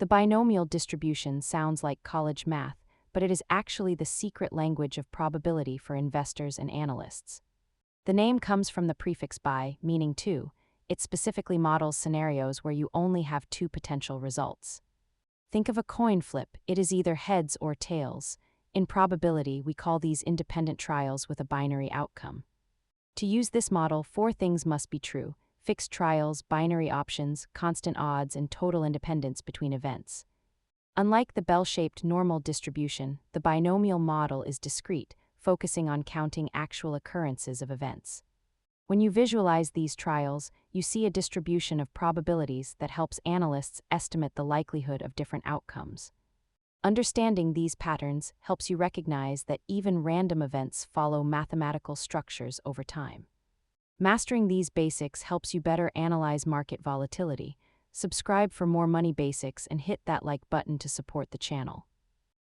The binomial distribution sounds like college math, but it is actually the secret language of probability for investors and analysts. The name comes from the prefix bi, meaning two. It specifically models scenarios where you only have two potential results. Think of a coin flip, it is either heads or tails. In probability, we call these independent trials with a binary outcome. To use this model, four things must be true: fixed trials, binary options, constant odds, and total independence between events. Unlike the bell-shaped normal distribution, the binomial model is discrete, focusing on counting actual occurrences of events. When you visualize these trials, you see a distribution of probabilities that helps analysts estimate the likelihood of different outcomes. Understanding these patterns helps you recognize that even random events follow mathematical structures over time. Mastering these basics helps you better analyze market volatility. Subscribe for more money basics and hit that like button to support the channel.